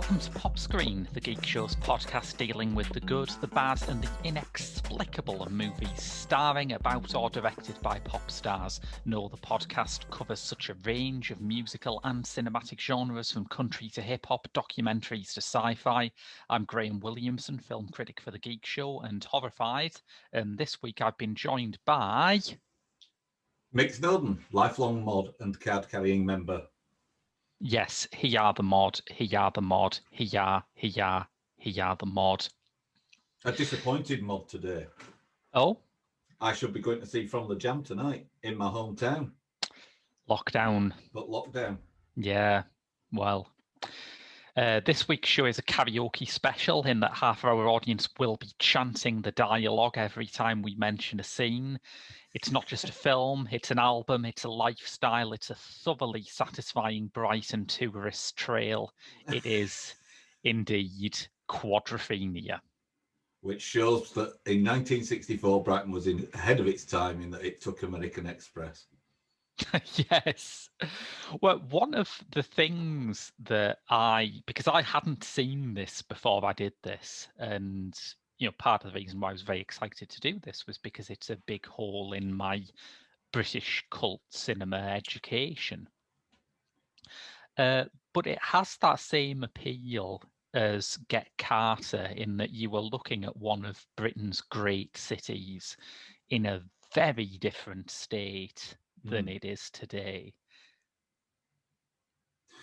Welcome to Pop Screen, the Geek Show's podcast dealing with the good, the bad, and the inexplicable of movies starring, about, or directed by pop stars. No, the podcast covers such a range of musical and cinematic genres, from country to hip-hop, documentaries to sci-fi. I'm Graham Williamson, film critic for the Geek Show and Horrified, and this week I've been joined by... Mick Snowden, lifelong mod and card-carrying member. Yes, he are the mod, he are the mod, he are the mod. A disappointed mod today. Oh? I should be going to see From the Jam tonight in my hometown. Lockdown. But lockdown. Yeah, well. This week's show is a karaoke special in that half of our audience will be chanting the dialogue every time we mention a scene. It's not just a film, it's an album, it's a lifestyle, it's a thoroughly satisfying Brighton tourist trail. It is indeed Quadrophenia. Which shows that in 1964, Brighton was ahead of its time in that it took American Express. Yes. Well, one of the things that because I hadn't seen this before I did this, and part of the reason why I was very excited to do this was because it's a big hole in my British cult cinema education. But it has that same appeal as Get Carter, in that you were looking at one of Britain's great cities in a very different state than it is today.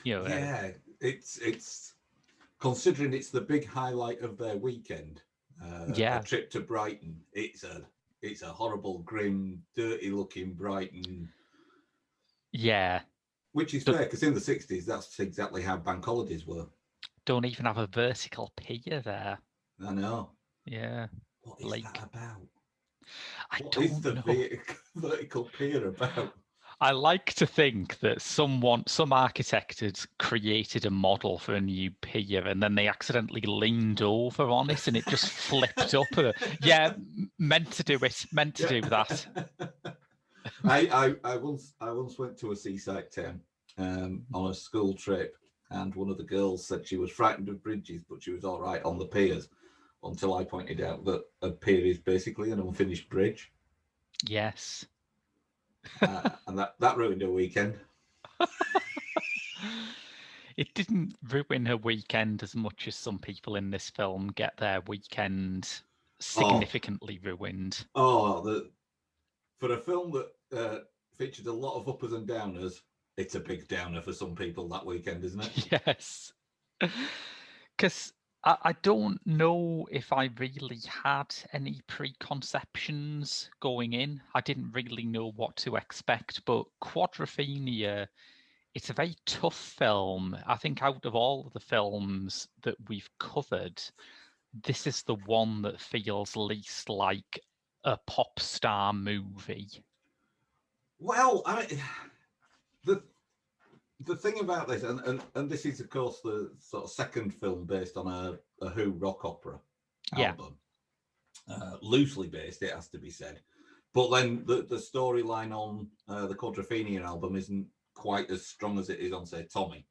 It's considering it's the big highlight of their weekend. A trip to Brighton. It's a horrible, grim, dirty-looking Brighton. Yeah, which is fair, because in the 60s, that's exactly how bank holidays were. Don't even have a vertical pier there. I know. Yeah. What is that about? What is the vertical pier about? I like to think that some architect had created a model for a new pier, and then they accidentally leaned over on it and it just flipped up. Yeah, meant to do that. I once went to a seaside town on a school trip, and one of the girls said she was frightened of bridges, but she was all right on the piers, until I pointed out that a pier is basically an unfinished bridge. Yes. And that ruined her weekend. It didn't ruin her weekend as much as some people in this film get their weekend significantly ruined. For a film that featured a lot of uppers and downers, it's a big downer for some people that weekend, isn't it? Yes. Because I don't know if I really had any preconceptions going in. I didn't really know what to expect, but Quadrophenia, it's a very tough film. I think out of all of the films that we've covered, this is the one that feels least like a pop star movie. Well, I mean, the thing about this, and this is, of course, the sort of second film based on a Who rock opera album. Loosely based, it has to be said. But then the storyline on the Quadrophenia album isn't quite as strong as it is on, say, Tommy.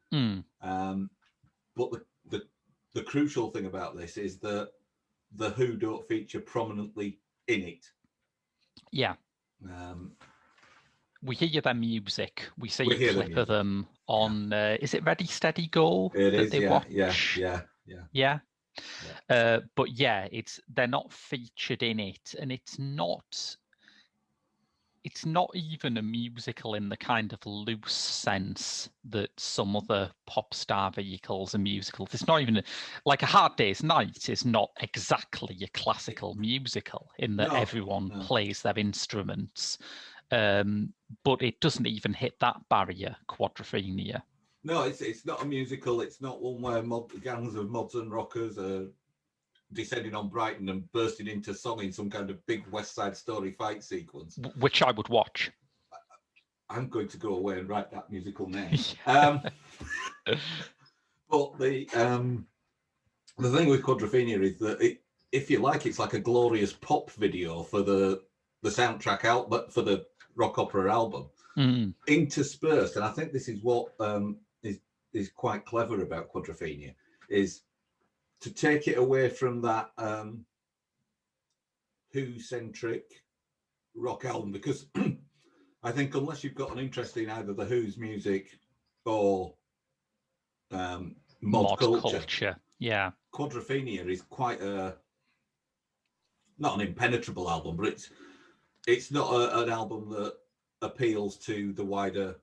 But the crucial thing about this is that the Who don't feature prominently in it. Yeah. We hear their music. We see a clip of them on. Is it Ready Steady Go? It is. Yeah. But yeah, they're not featured in it, and it's not even a musical in the kind of loose sense that some other pop star vehicles are musicals. It's not even like A Hard Day's Night is not exactly a classical musical in that everyone plays their instruments. But it doesn't even hit that barrier, Quadrophenia. No, it's not a musical. It's not one where gangs of mods and rockers are descending on Brighton and bursting into song in some kind of big West Side Story fight sequence. Which I would watch. I'm going to go away and write that musical name. But the thing with Quadrophenia is that if you like, it's like a glorious pop video for the soundtrack out, but for the rock opera album, interspersed. And I think this is what is quite clever about Quadrophenia, is to take it away from that Who-centric rock album, because I think unless you've got an interest in either the Who's music or mod culture, yeah, Quadrophenia is quite not an impenetrable album, but it's not an album that appeals to the wider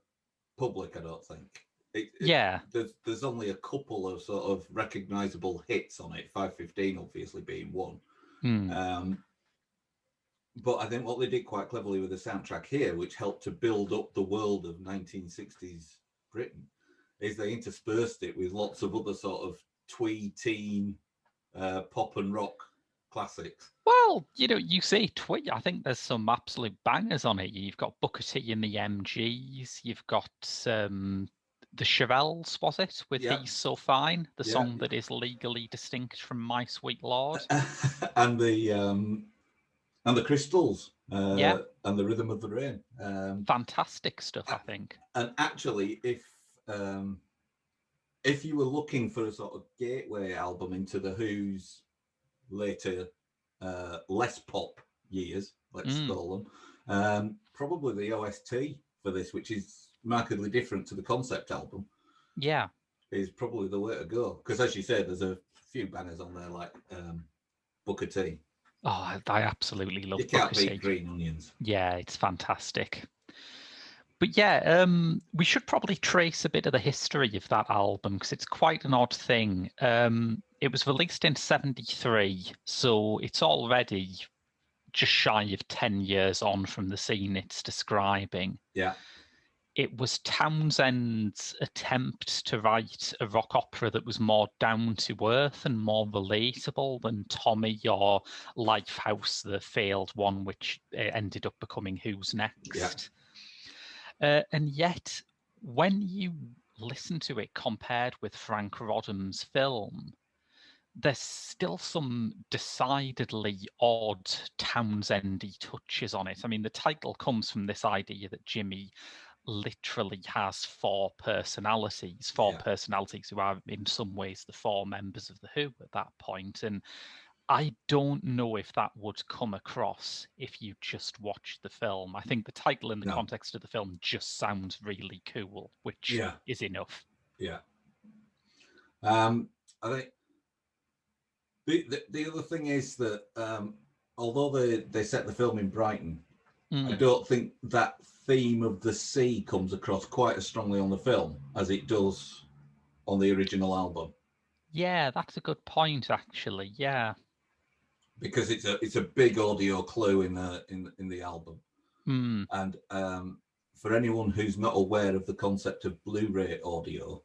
public, I don't think. There's only a couple of sort of recognizable hits on it, 515 obviously being one. But I think what they did quite cleverly with the soundtrack here, which helped to build up the world of 1960s Britain, is they interspersed it with lots of other sort of twee teen pop and rock classics. Well, you say twee. I think there's some absolute bangers on it. You've got Booker T and the MGs. You've got the Chevelles, was it, with He's So Fine, the song that is legally distinct from My Sweet Lord. And the Crystals, and the Rhythm of the Rain. Fantastic stuff, I think. And actually, if you were looking for a sort of gateway album into the Who's later less pop years, let's call them, probably the OST for this, which is markedly different to the concept album, is probably the way to go. Because as you said, there's a few bangers on there like Booker T. Oh, I absolutely love You can't Booker T. beat Green Onions. Yeah, it's fantastic. But we should probably trace a bit of the history of that album, because it's quite an odd thing. It was released in 1973, so it's already just shy of 10 years on from the scene it's describing. Yeah. It was Townsend's attempt to write a rock opera that was more down to earth and more relatable than Tommy or Lifehouse, the failed one, which ended up becoming Who's Next. Yeah. And yet, when you listen to it compared with Frank Roddam's film, there's still some decidedly odd Townsendy touches on it. I mean, the title comes from this idea that Jimmy literally has four personalities who are in some ways the four members of the Who at that point. And I don't know if that would come across if you just watched the film. I think the title in the context of the film just sounds really cool, which is enough. Yeah. I think the other thing is that although they set the film in Brighton, I don't think that theme of the sea comes across quite as strongly on the film as it does on the original album. Yeah, that's a good point, actually. Yeah, because it's a big audio clue in the album. And for anyone who's not aware of the concept of Blu-ray audio,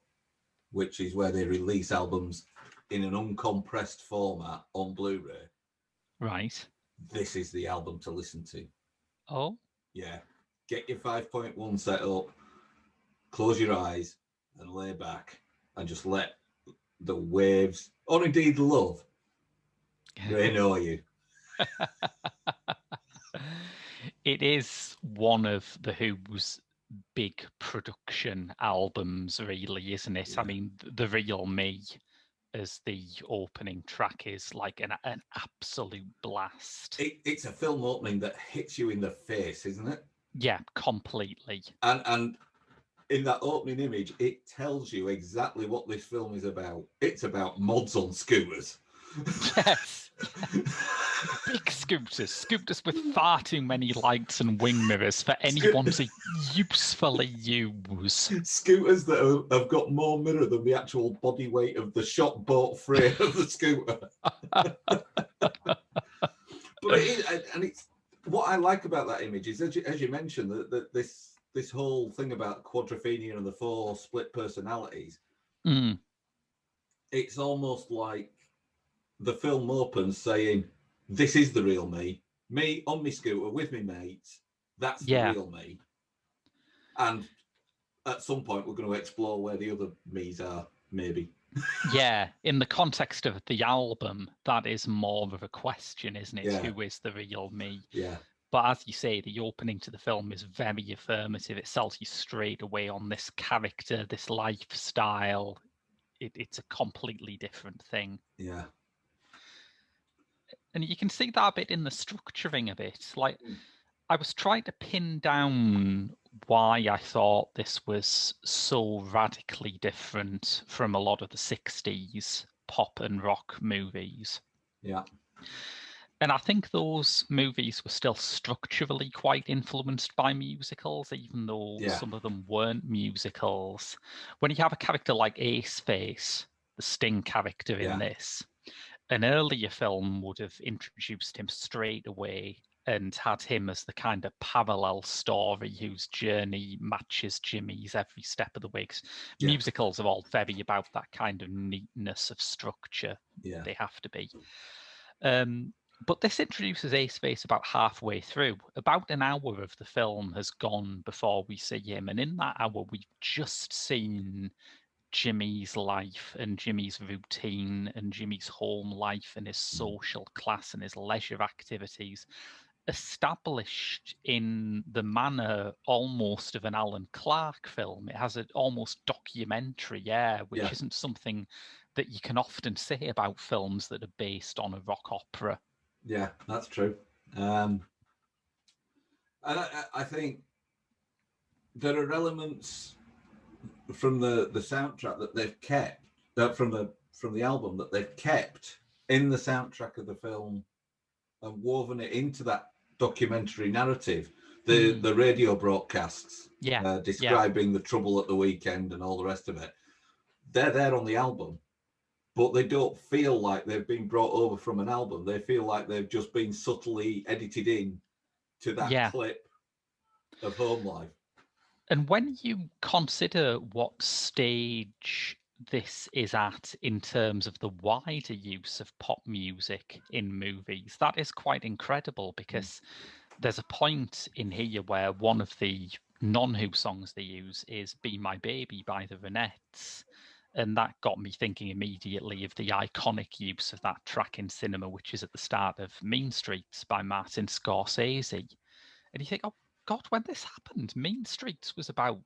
which is where they release albums in an uncompressed format on Blu-ray, right? This is the album to listen to. Oh, yeah. Get your 5.1 set up, close your eyes, and lay back, and just let the waves, or indeed love, rain over you. It is one of the Who's big production albums, really, isn't it? Yeah. I mean, The Real Me as the opening track is like an absolute blast. It's a film opening that hits you in the face, isn't it? Yeah, completely. And in that opening image, it tells you exactly what this film is about. It's about mods on scooters. Yes. Big scooters with far too many lights and wing mirrors for anyone to usefully use. Scooters that have got more mirror than the actual body weight of the shop bought frame of the scooter. But it is, and it's what I like about that image is, as you mentioned, that this whole thing about Quadrophenia and the four split personalities. It's almost like the film opens saying, "This is the real me on my scooter with me mates. That's the real me." And at some point, we're going to explore where the other me's are, maybe. Yeah, in the context of the album, that is more of a question, isn't it? Yeah. Who is the real me? Yeah. But as you say, the opening to the film is very affirmative. It sells you straight away on this character, this lifestyle. it's a completely different thing. Yeah. And you can see that a bit in the structuring of it. Like, I was trying to pin down why I thought this was so radically different from a lot of the 60s pop and rock movies. Yeah. And I think those movies were still structurally quite influenced by musicals, even though some of them weren't musicals. When you have a character like Ace Face, the Sting character in this, an earlier film would have introduced him straight away and had him as the kind of parallel story whose journey matches Jimmy's every step of the way. Musicals are all very about that kind of neatness of structure. Yeah. They have to be. But this introduces Ace Face about halfway through. About an hour of the film has gone before we see him. And in that hour, we've just seen Jimmy's life and Jimmy's routine and Jimmy's home life and his social class and his leisure activities established in the manner almost of an Alan Clark film. It has an almost documentary air, which isn't something that you can often say about films that are based on a rock opera. Yeah, that's true. And I think there are elements from the soundtrack that they've kept from the album that they've kept in the soundtrack of the film and woven it into that documentary narrative. The radio broadcasts describing the trouble at the weekend and all the rest of it, they're there on the album, but they don't feel like they've been brought over from an album. They feel like they've just been subtly edited in to that clip of home life. And when you consider what stage this is at in terms of the wider use of pop music in movies, that is quite incredible, because there's a point in here where one of the non-Who songs they use is Be My Baby by the Ronettes. And that got me thinking immediately of the iconic use of that track in cinema, which is at the start of Mean Streets by Martin Scorsese. And you think, oh God, when this happened, Mean Streets was about,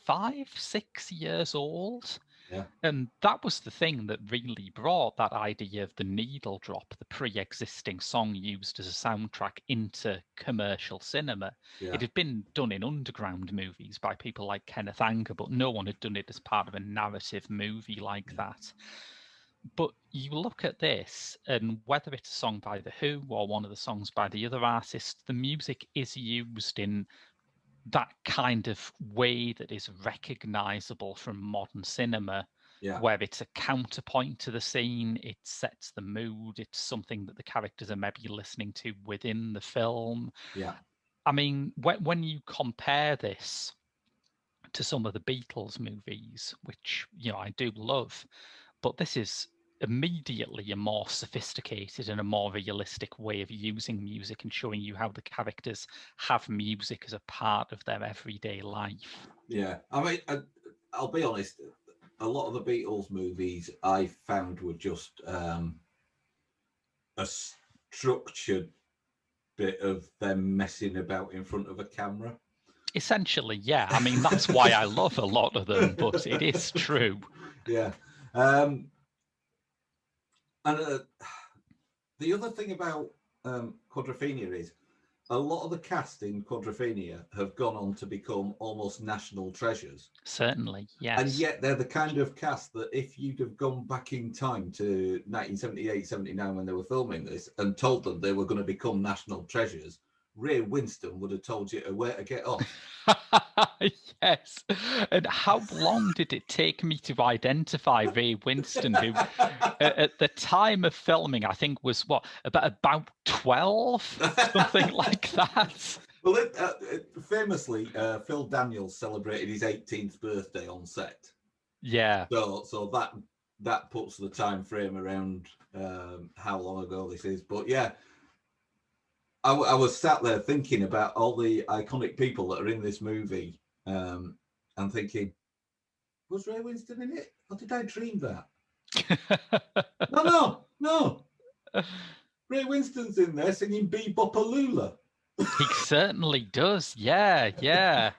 5-6 years old? Yeah. And that was the thing that really brought that idea of the needle drop, the pre-existing song used as a soundtrack, into commercial cinema. Yeah. It had been done in underground movies by people like Kenneth Anger, but no one had done it as part of a narrative movie like that. But you look at this, and whether it's a song by The Who or one of the songs by the other artists, the music is used in that kind of way that is recognizable from modern cinema, where it's a counterpoint to the scene, it sets the mood, it's something that the characters are maybe listening to within the film. Yeah. I mean, when you compare this to some of the Beatles movies, which, I do love, but this is immediately a more sophisticated and a more realistic way of using music and showing you how the characters have music as a part of their everyday life. Yeah, I mean, I'll be honest, a lot of the Beatles movies I found were just a structured bit of them messing about in front of a camera. Essentially, yeah. I mean, that's why I love a lot of them, but it is true. Yeah. And the other thing about Quadrophenia is a lot of the cast in Quadrophenia have gone on to become almost national treasures. Certainly, yes. And yet they're the kind of cast that if you'd have gone back in time to 1978, 79 when they were filming this and told them they were going to become national treasures, Ray Winstone would have told you where to get off. Yes. And how long did it take me to identify Ray Winstone, who at the time of filming, I think was about 12, something like that. Well, famously, Phil Daniels celebrated his 18th birthday on set. Yeah. So that puts the time frame around how long ago this is. But yeah, I was sat there thinking about all the iconic people that are in this movie, and thinking, was Ray Winstone in it? Or did I dream that? No. Ray Winstone's in there singing Bebopalula. He certainly does. Yeah.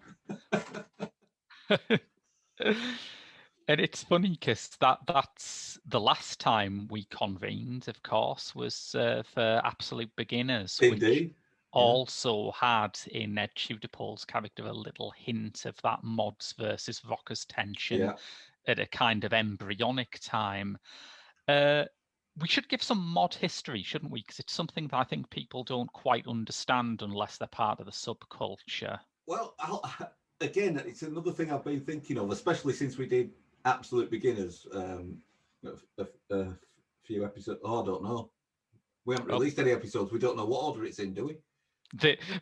And it's funny because that's the last time we convened, of course, was for Absolute Beginners, which Indeed. also had in Ned Tudorpole's character a little hint of that mods versus rockers tension Yeah. at a kind of embryonic time. We should give some mod history, shouldn't we? Because it's something that I think people don't quite understand unless they're part of the subculture. Well, again, it's another thing I've been thinking of, especially since we did Absolute Beginners a few episodes. Oh, I don't know. We haven't released any episodes. We don't know what order it's in, do we?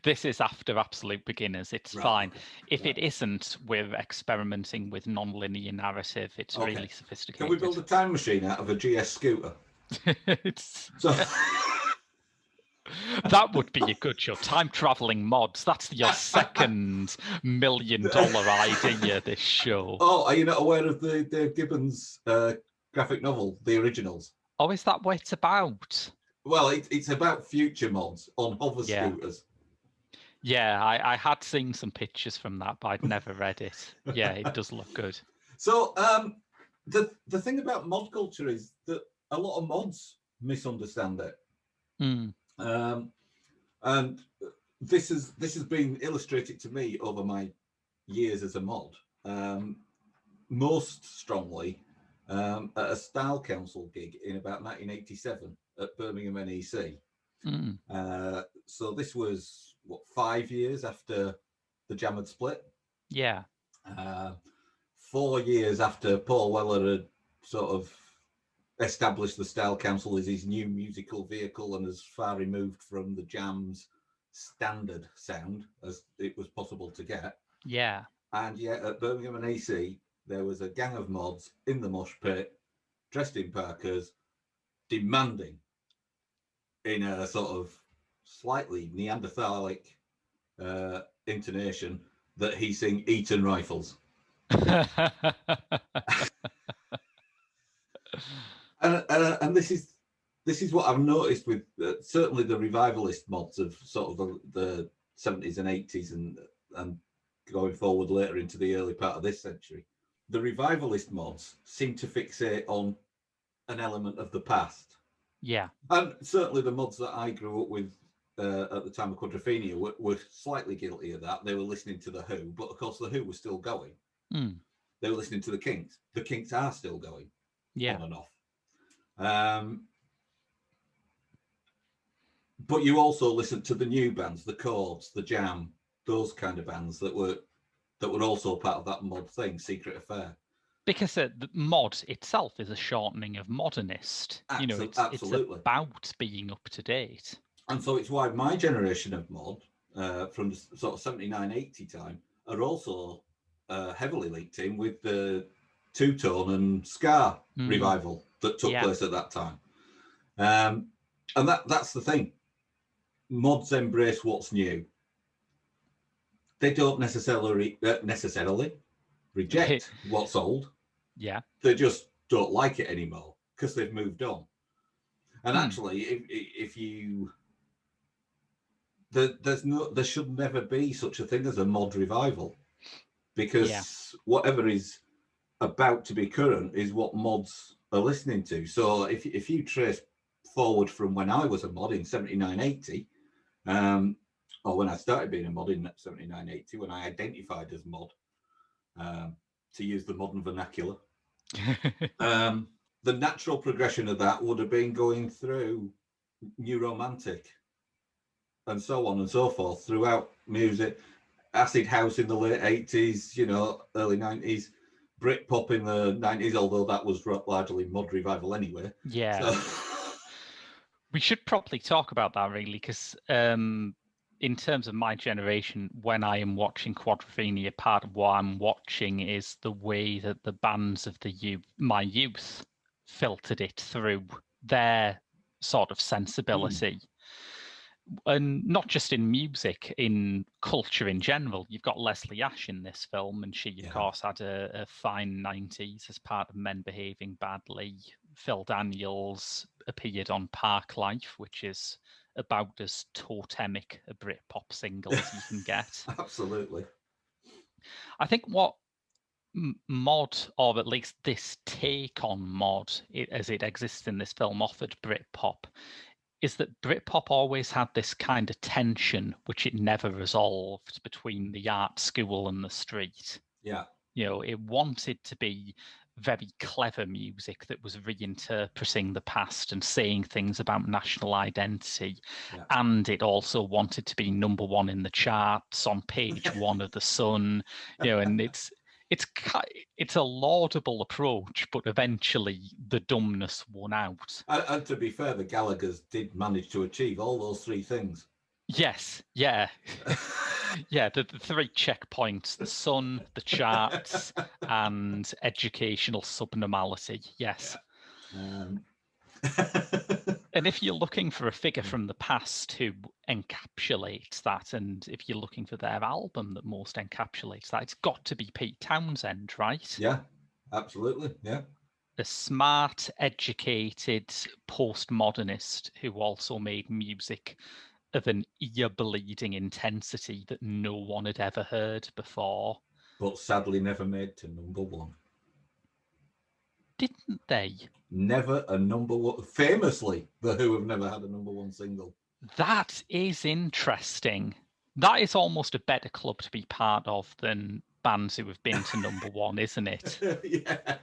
This is after Absolute Beginners. It's Right, fine. okay. If it isn't, we're experimenting with non-linear narrative. It's Okay. really sophisticated. Can we build a time machine out of a GS scooter? So that would be a good show. Time traveling mods. That's your second $1 million idea. This show. Oh, are you not aware of the Dave Gibbons graphic novel, The Originals? Oh, is that what it's about? Well, it's about future mods on hover scooters. Yeah, I had seen some pictures from that, but I'd never read it. Yeah, it does look good. So the thing about mod culture is that a lot of mods misunderstand it. And this has been illustrated to me over my years as a mod, most strongly at a Style Council gig in about 1987 at Birmingham NEC. So this was, 5 years after the Jam had split? Yeah. 4 years after Paul Weller had sort of established the Style Council as his new musical vehicle and as far removed from the Jam's standard sound as it was possible to get. Yeah. And yet at Birmingham NEC, there was a gang of mods in the mosh pit, dressed in parkas, demanding in a sort of slightly Neanderthalic intonation that he sing Eton Rifles. and this is what I've noticed with certainly the revivalist mods of sort of the 70s and 80s and going forward later into the early part of this century. The revivalist mods seem to fixate on an element of the past. Yeah. And certainly the mods that I grew up with at the time of Quadrophenia were slightly guilty of that. They were listening to The Who, but of course The Who was still going. They were listening to the Kinks. The Kinks are still going on and off. But you also listen to the new bands, the Chords, the Jam, those kind of bands that were also part of that mod thing, Secret Affair. Because the mod itself is a shortening of modernist. It's about being up to date. And so it's why my generation of mod, from the sort of 79, 80 time, are also heavily linked in with the two-tone and ska revival that took place at that time. And that's the thing. Mods embrace what's new. They don't necessarily reject what's old. Yeah. They just don't like it anymore because they've moved on. And actually, if you there should never be such a thing as a mod revival, because whatever is about to be current is what mods are listening to. So if you trace forward from when I was a mod in 79, 80, or when I started being a mod in 79, 80, when I identified as mod, to use the modern vernacular, the natural progression of that would have been going through New Romantic and so on and so forth throughout music, acid house in the late 80s, early 90s, Britpop in the 90s, although that was largely mod revival anyway. Yeah. So we should probably talk about that really, because in terms of my generation, when I am watching Quadrophenia, part of what I'm watching is the way that the bands of my youth filtered it through their sort of sensibility. And not just in music, in culture in general. You've got Leslie Ash in this film, and she, of course, had a fine 90s as part of Men Behaving Badly. Phil Daniels appeared on Park Life, which is about as totemic a Britpop single as you can get. Absolutely. I think what mod, or at least this take on mod, as it exists in this film, offered Britpop, is that Britpop always had this kind of tension, which it never resolved, between the art school and the street. Yeah. It wanted to be very clever music that was reinterpreting the past and saying things about national identity. Yeah. And it also wanted to be number one in the charts, on page one of The Sun, and it's a laudable approach, but eventually the dumbness won out. And to be fair, the Gallaghers did manage to achieve all those three things. Yes, yeah. Yeah, the three checkpoints: The Sun, the charts, and educational subnormality. Yes. Yeah. And if you're looking for a figure from the past who encapsulates that, and if you're looking for their album that most encapsulates that, it's got to be Pete Townsend, right? Yeah, absolutely. Yeah. A smart, educated postmodernist who also made music of an ear-bleeding intensity that no one had ever heard before. But sadly never made to number one. Didn't they? Never a number one. Famously, The Who have never had a number one single. That is interesting. That is almost a better club to be part of than bands who have been to number one, isn't it? Yeah.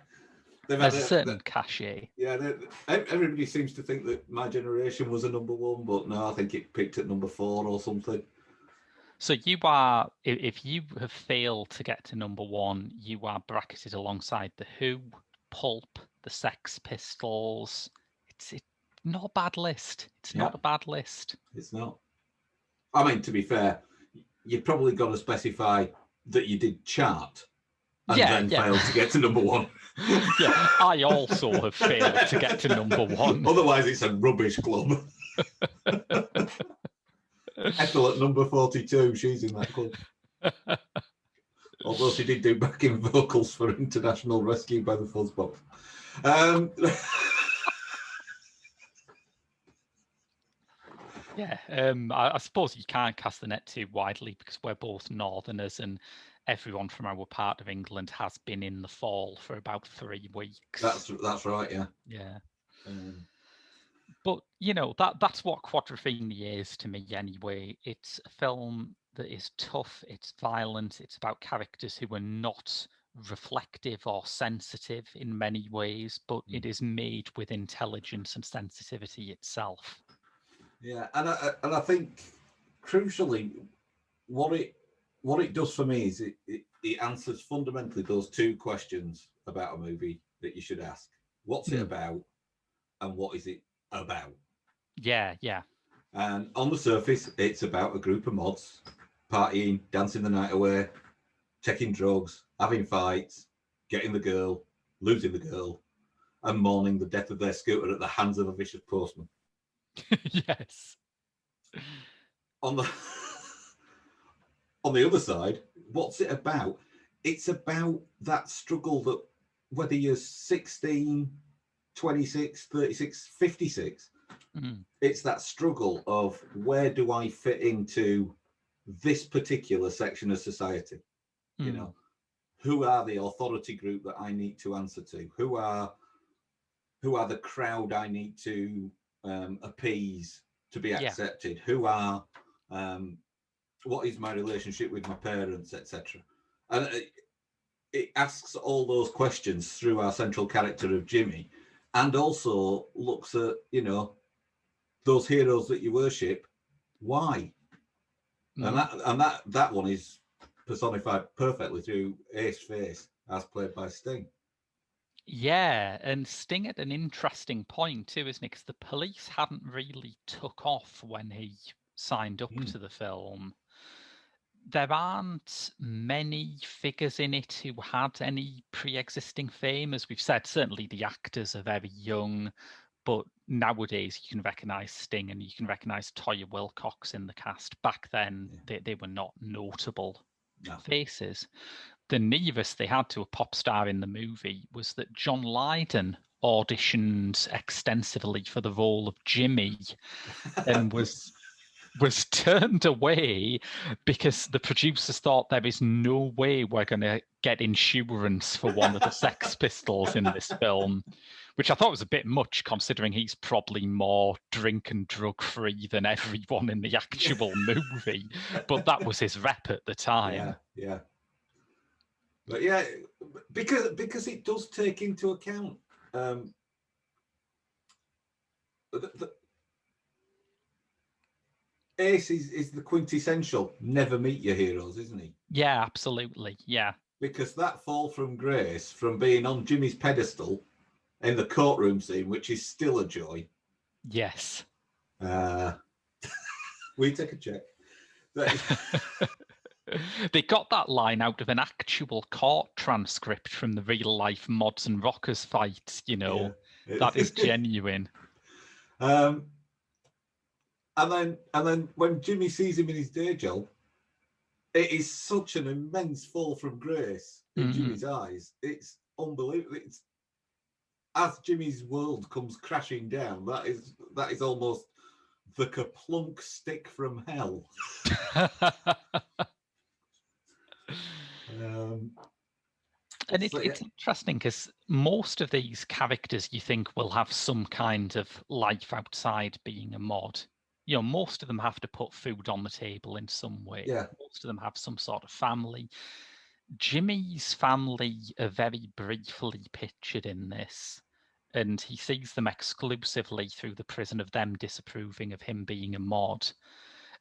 There's a certain cachet. Yeah, everybody seems to think that My Generation was a number one, but no, I think it peaked at number 4 or something. So you are, if you have failed to get to number one, you are bracketed alongside The Who, Pulp, the Sex Pistols. It's not a bad list. It's not a bad list. It's not. I mean, to be fair, you've probably got to specify that you did chart and then failed to get to number one. Yeah, I also have failed to get to number one. Otherwise, it's a rubbish club. Ethel at number 42, she's in that club. Although she did do backing vocals for International Rescue by the Fuzzbox. Yeah, I suppose you can't cast the net too widely because we're both Northerners and everyone from our part of England has been in the fall for about 3 weeks. That's right, yeah. Yeah. But, that's what Quadrophenia is to me anyway. It's a film that is tough, it's violent, it's about characters who are not reflective or sensitive in many ways, but it is made with intelligence and sensitivity itself. Yeah, and I think crucially, what it does for me is it answers fundamentally those two questions about a movie that you should ask: what's it about, and what is it about? Yeah. And on the surface, it's about a group of mods partying, dancing the night away, taking drugs, having fights, getting the girl, losing the girl, and mourning the death of their scooter at the hands of a vicious postman. Yes. On the other side, what's it about? It's about that struggle that whether you're 16, 26, 36, 56, it's that struggle of where do I fit into this particular section of society? Who are the authority group that I need to answer to? Who are the crowd I need to appease to be accepted? Who are what is my relationship with my parents, etc. And it asks all those questions through our central character of Jimmy, and also looks at those heroes that you worship. Why? And that one is personified perfectly through Ace Face, as played by Sting. Yeah, and Sting at an interesting point too, isn't it? Because the police hadn't really took off when he signed up to the film. There aren't many figures in it who had any pre-existing fame. As we've said, certainly the actors are very young, but nowadays you can recognise Sting and you can recognise Toyah Wilcox in the cast. Back then, they were not notable faces. The nearest they had to a pop star in the movie was that John Lydon auditioned extensively for the role of Jimmy and was was turned away because the producers thought there is no way we're going to get insurance for one of the Sex Pistols in this film, which I thought was a bit much considering he's probably more drink and drug free than everyone in the actual movie. But that was his rep at the time. Yeah. But yeah, because it does take into account Ace is the quintessential never meet your heroes, isn't he? Yeah, absolutely. Yeah. Because that fall from grace from being on Jimmy's pedestal in the courtroom scene, which is still a joy. Yes. We take a check. They got that line out of an actual court transcript from the real life Mods and Rockers fight, you know. Yeah. That is genuine. And then when Jimmy sees him in his day job, it is such an immense fall from grace in Jimmy's eyes. It's unbelievable. It's as Jimmy's world comes crashing down. That is almost the kerplunk stick from hell. And it's interesting because most of these characters you think will have some kind of life outside being a mod. You know, most of them have to put food on the table in some way. Yeah. Most of them have some sort of family. Jimmy's family are very briefly pictured in this, and he sees them exclusively through the prism of them disapproving of him being a mod.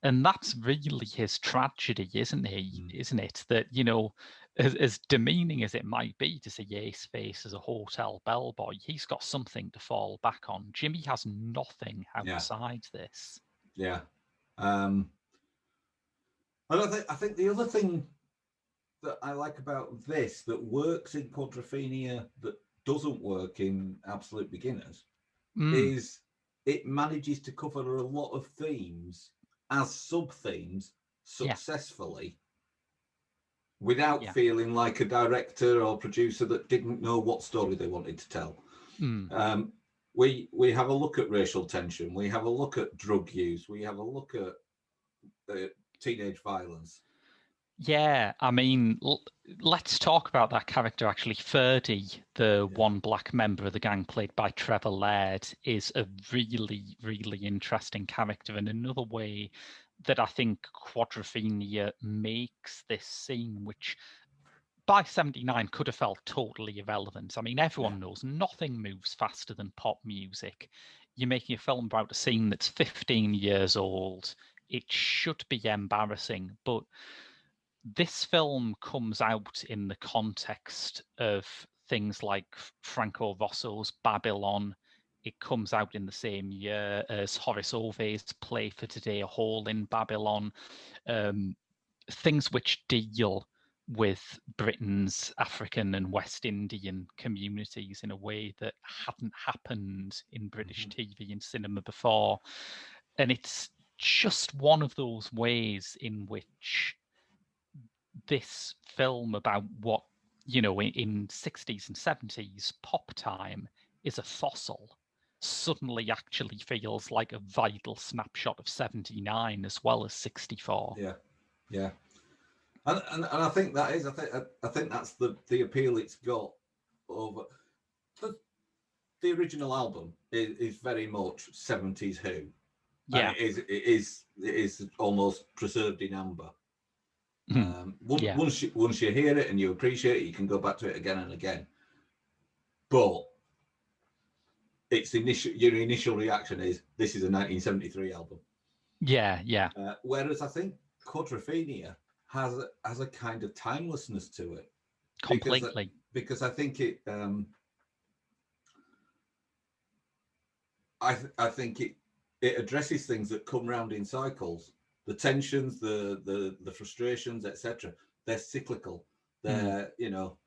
And that's really his tragedy, isn't he? Isn't it? That, you know, as demeaning as it might be to see Ace face as a hotel bellboy, he's got something to fall back on. Jimmy has nothing outside this. Yeah. And I think the other thing that I like about this that works in Quadrophenia that doesn't work in Absolute Beginners is it manages to cover a lot of themes as sub-themes successfully without feeling like a director or producer that didn't know what story they wanted to tell. We have a look at racial tension. We have a look at drug use. We have a look at teenage violence. Yeah, I mean, let's talk about that character actually. Ferdy, the one black member of the gang played by Trevor Laird, is a really, really interesting character. And another way that I think Quadrophenia makes this scene, which by 79 could have felt totally irrelevant. I mean, everyone knows nothing moves faster than pop music. You're making a film about a scene that's 15 years old. It should be embarrassing, but this film comes out in the context of things like Franco Rosso's Babylon. It comes out in the same year as Horace Ove's Play for Today, A Hole in Babylon. Things which deal with Britain's African and West Indian communities in a way that hadn't happened in British TV and cinema before. And it's just one of those ways in which this film about what, you know, in 60s and 70s pop time is a fossil suddenly actually feels like a vital snapshot of 79 as well as 64. Yeah. And I think that is, I think that's the appeal it's got over the original album is very much 70s Who. Yeah. And it is almost preserved in amber. Once you hear it and you appreciate it, you can go back to it again and again. But your initial reaction is this is a 1973 album. Yeah. Whereas I think Quadrophenia has a kind of timelessness to it. Completely. Because I think it I think it addresses things that come round in cycles. The tensions, the frustrations, etc. They're cyclical. They're, you know,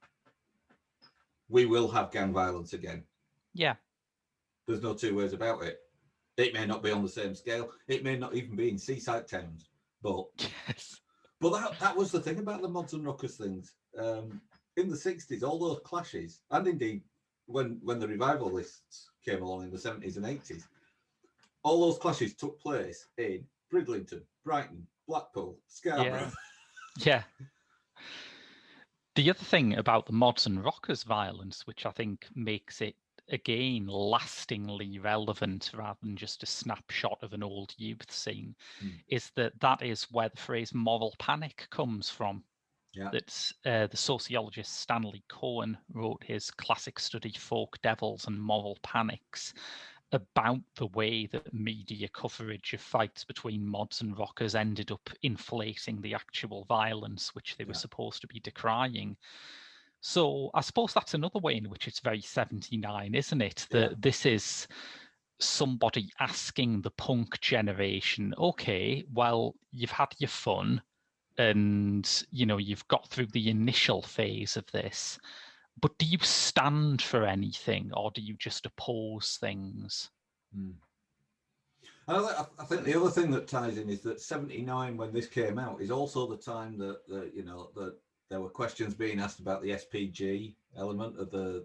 we will have gang violence again. Yeah. There's no two ways about it. It may not be on the same scale. It may not even be in seaside towns. But that was the thing about the Mods and Rockers things. In the 60s, all those clashes, and indeed when the revivalists came along in the 70s and 80s, all those clashes took place in Bridlington, Brighton, Blackpool, Scarborough. Yeah. The other thing about the mods and rockers violence, which I think makes it, again, lastingly relevant rather than just a snapshot of an old youth scene, is that is where the phrase moral panic comes from. Yeah. That's the sociologist Stanley Cohen wrote his classic study, Folk Devils and Moral Panics, about the way that media coverage of fights between mods and rockers ended up inflating the actual violence which they were supposed to be decrying. So I suppose that's another way in which it's very 79, isn't it? That this is somebody asking the punk generation, okay, well, you've had your fun and, you know, you've got through the initial phase of this, but do you stand for anything or do you just oppose things? I think the other thing that ties in is that 79, when this came out, is also the time that there were questions being asked about the SPG element of the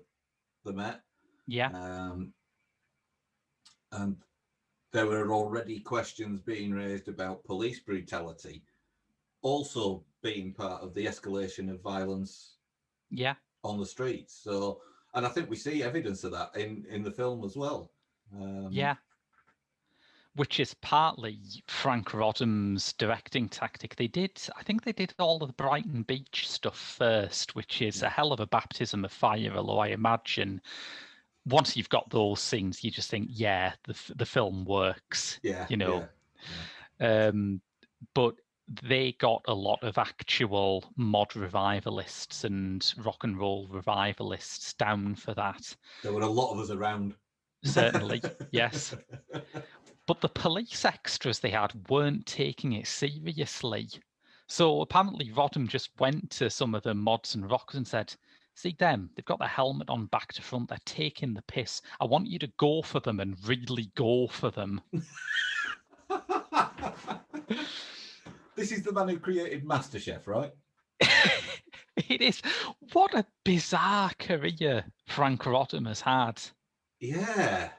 Met. Yeah. And there were already questions being raised about police brutality also being part of the escalation of violence on the streets. So, and I think we see evidence of that in the film as well. Which is partly Frank Roddam's directing tactic. I think they did all of the Brighton Beach stuff first, which is a hell of a baptism of fire, although I imagine once you've got those scenes, you just think, the film works. But they got a lot of actual mod revivalists and rock and roll revivalists down for that. There were a lot of us around. Certainly, yes. But the police extras they had weren't taking it seriously. So apparently Roddam just went to some of the mods and rockers and said, see them, they've got their helmet on back to front, they're taking the piss. I want you to go for them and really go for them. This is the man who created MasterChef, right? It is. What a bizarre career Frank Roddam has had. Yeah.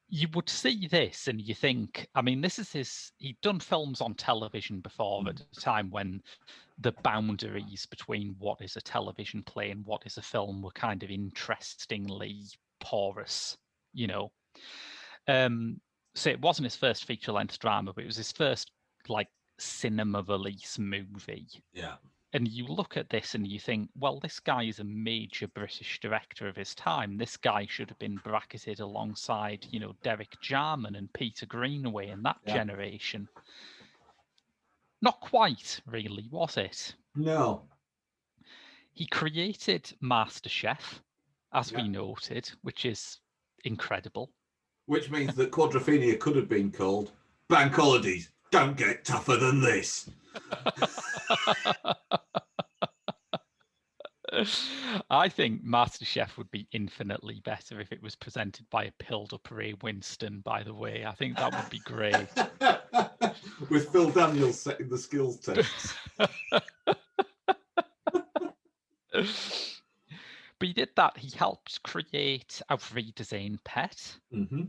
You would see this and you think, I mean, he'd done films on television before at a time when the boundaries between what is a television play and what is a film were kind of interestingly porous, you know. So it wasn't his first feature-length drama, but it was his first, like, cinema release movie. Yeah. And you look at this and you think, well, this guy is a major British director of his time. This guy should have been bracketed alongside, you know, Derek Jarman and Peter Greenaway and that generation. Not quite, really, was it? No. He created Masterchef, as we noted, which is incredible. Which means that Quadrophenia could have been called Bank Holidays Don't Get Tougher Than This. I think Masterchef would be infinitely better if it was presented by a pilled-up Ray Winston, by the way. I think that would be great. With Phil Daniels setting the skills tests. But he did that. He helped create a redesigned Pet. Mm-hmm.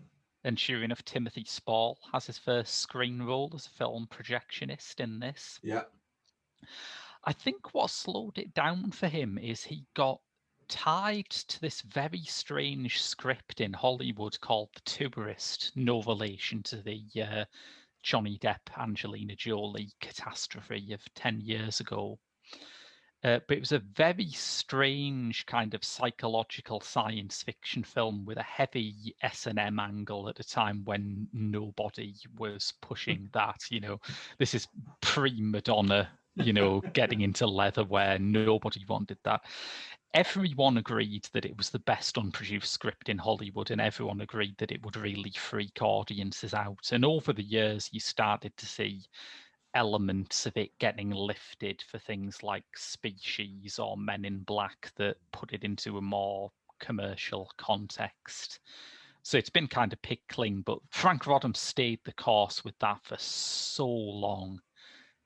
And sure enough, Timothy Spall has his first screen role as a film projectionist in this. Yeah. I think what slowed it down for him is he got tied to this very strange script in Hollywood called The Tourist, no relation to the Johnny Depp, Angelina Jolie catastrophe of 10 years ago. But it was a very strange kind of psychological science fiction film with a heavy S&M angle at a time when nobody was pushing that. You know, this is pre-Madonna, you know, getting into leatherwear. Nobody wanted that. Everyone agreed that it was the best unproduced script in Hollywood, and everyone agreed that it would really freak audiences out. And over the years, you started to see elements of it getting lifted for things like Species or Men in Black that put it into a more commercial context. So it's been kind of pickling, but Frank Roddam stayed the course with that for so long.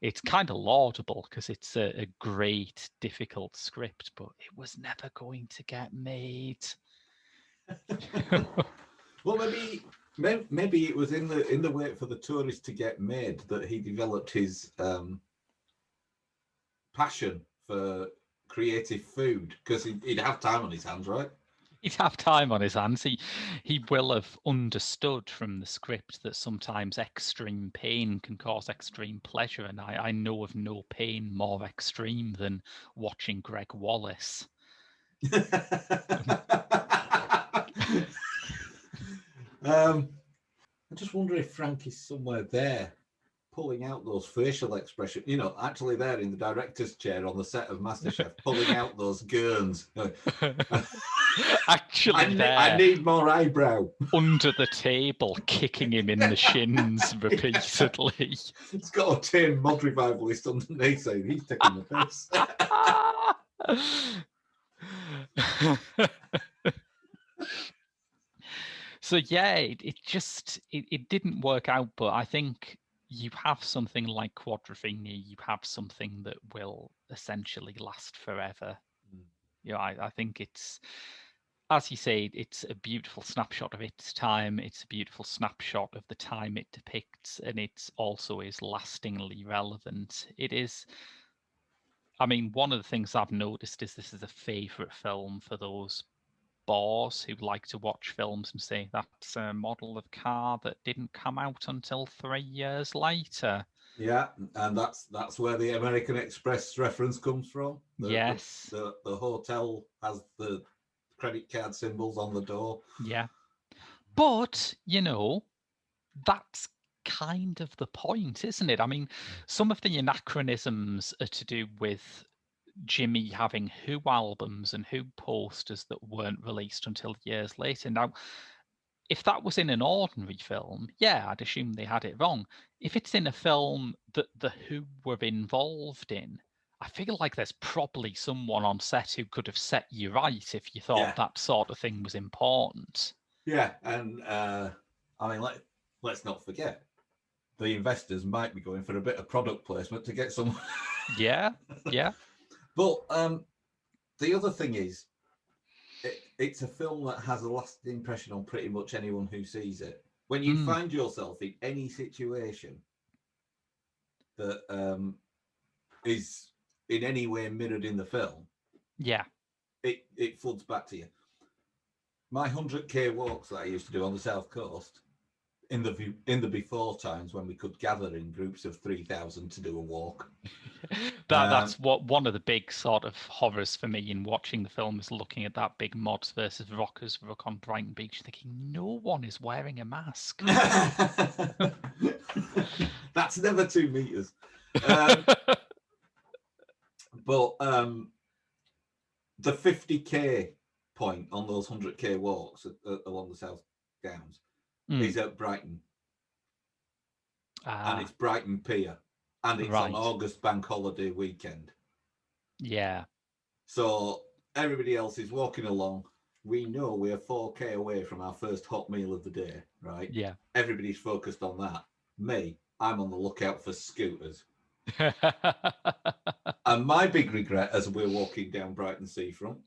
It's kind of laudable because it's a great, difficult script, but it was never going to get made. Well, Maybe it was in the wait for the tourist to get made that he developed his passion for creative food, because he'd have time on his hands, right? He'd have time on his hands. He will have understood from the script that sometimes extreme pain can cause extreme pleasure, and I know of no pain more extreme than watching Greg Wallace. I just wonder if Frank is somewhere there, pulling out those facial expressions. Actually there in the director's chair on the set of MasterChef, pulling out those gurns. Actually, I need more eyebrow. Under the table, kicking him in the shins repeatedly. It's got a tin mod revivalist underneath saying he's taking the piss. So yeah, it didn't work out, but I think you have something like Quadrophenia, you have something that will essentially last forever. I think it's, as you say, it's a beautiful snapshot of its time. It's a beautiful snapshot of the time it depicts, and it also is lastingly relevant. It is. I mean, one of the things I've noticed is this is a favourite film for those bores who like to watch films and say that's a model of car that didn't come out until 3 years later. Yeah, and that's where the American Express reference comes from. Yes. The hotel has the credit card symbols on the door. Yeah. But, that's kind of the point, isn't it? I mean, some of the anachronisms are to do with Jimmy having Who albums and Who posters that weren't released until years later. Now, if that was in an ordinary film, yeah, I'd assume they had it wrong. If it's in a film that the Who were involved in, I feel like there's probably someone on set who could have set you right if you thought that sort of thing was important. Yeah, and I mean, let's not forget, the investors might be going for a bit of product placement to get some. Yeah. But the other thing is, it's a film that has a lasting impression on pretty much anyone who sees it. When you find yourself in any situation that is in any way mirrored in the film, it floods back to you. My 100k walks that I used to do on the South Coast, in the before times when we could gather in groups of 3,000 to do a walk. That's what one of the big sort of horrors for me in watching the film is looking at that big mods versus rockers ruck on Brighton Beach, thinking no one is wearing a mask. That's never 2 meters. But the 50k point on those 100k walks along the South Downs is at Brighton. And it's Brighton Pier. And it's on August bank holiday weekend. Yeah. So everybody else is walking along. We know we're 4k away from our first hot meal of the day, right? Yeah. Everybody's focused on that. Me, I'm on the lookout for scooters. And my big regret as we're walking down Brighton seafront,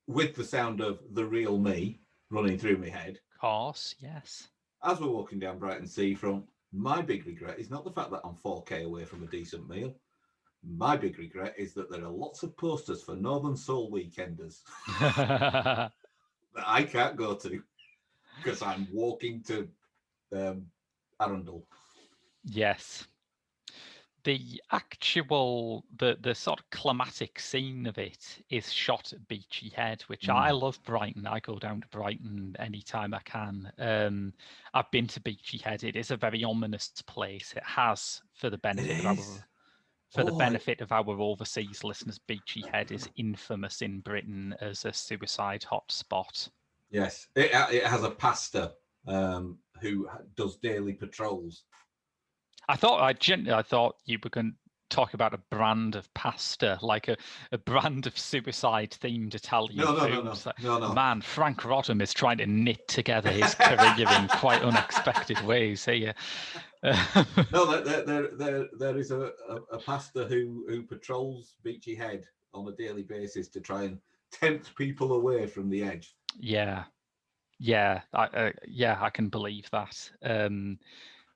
with the sound of The Real Me running through my head. Of course, yes. As we're walking down Brighton seafront, my big regret is not the fact that I'm 4k away from a decent meal. My big regret is that there are lots of posters for Northern Soul Weekenders that I can't go to because I'm walking to Arundel. Yes. The actual, the sort of climatic scene of it is shot at Beachy Head, which I love Brighton. I go down to Brighton anytime I can. I've been to Beachy Head. It is a very ominous place. It has, for the benefit of our overseas listeners, Beachy Head is infamous in Britain as a suicide hotspot. Yes, it has a pastor who does daily patrols. I thought you were going to talk about a brand of pasta, like a brand of suicide-themed Italian foods. No. Man, Frank Roddam is trying to knit together his career in quite unexpected ways here. No, there is a pastor who patrols Beachy Head on a daily basis to try and tempt people away from the edge. Yeah. Yeah, I can believe that.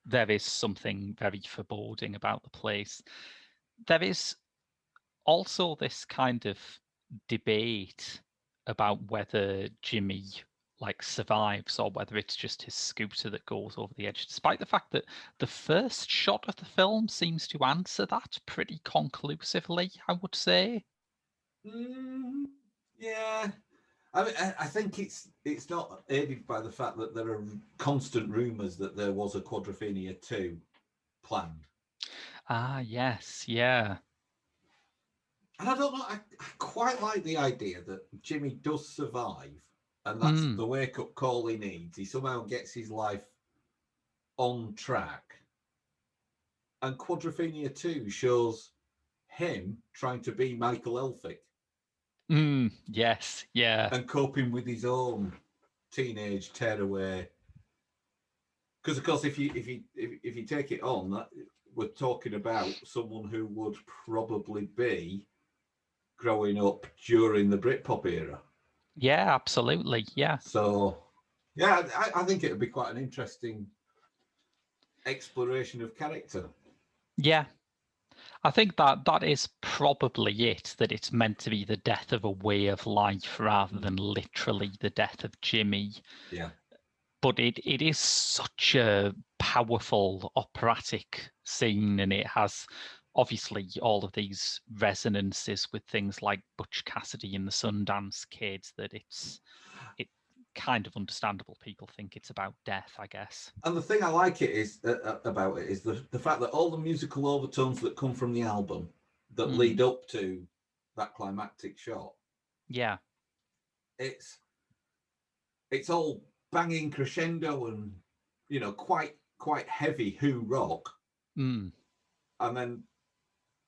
There is something very foreboding about the place. There is also this kind of debate about whether Jimmy survives or whether it's just his scooter that goes over the edge, despite the fact that the first shot of the film seems to answer that pretty conclusively, I would say. Yeah. I mean, I think it's not aided by the fact that there are constant rumours that there was a Quadrophenia 2 planned. Ah, yes, yeah. And I don't know, I quite like the idea that Jimmy does survive, and that's the wake-up call he needs. He somehow gets his life on track. And Quadrophenia 2 shows him trying to be Michael Elfic. Yes, yeah. And coping with his own teenage tearaway. Because of course, if you take it on, we're talking about someone who would probably be growing up during the Britpop era. Yeah, absolutely. Yeah. So, yeah, I think it would be quite an interesting exploration of character. Yeah. I think that is probably it, that it's meant to be the death of a way of life rather than literally the death of Jimmy. Yeah. But it is such a powerful operatic scene, and it has obviously all of these resonances with things like Butch Cassidy and the Sundance Kid that it's kind of understandable people think it's about death, I guess. And the thing I like it is about it is the fact that all the musical overtones that come from the album that lead up to that climactic shot, yeah, it's all banging crescendo and quite heavy Who rock, and then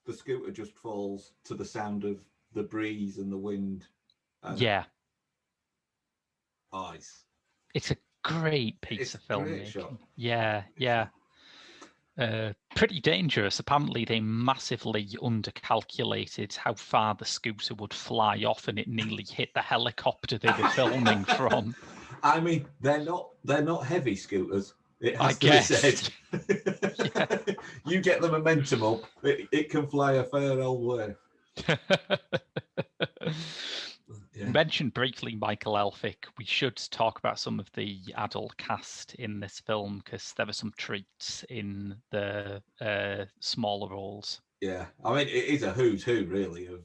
the scooter just falls to the sound of the breeze and the wind. And yeah. It's a great piece of filmmaking. Yeah. Pretty dangerous. Apparently, they massively undercalculated how far the scooter would fly off, and it nearly hit the helicopter they were filming from. I mean, they're not heavy scooters. It has to guess. be said. Yeah. You get the momentum up, it can fly a fair old way. Yeah. Mentioned briefly Michael Elfic. We should talk about some of the adult cast in this film because there were some treats in the smaller roles. Yeah, I mean, it is a who's who, really, of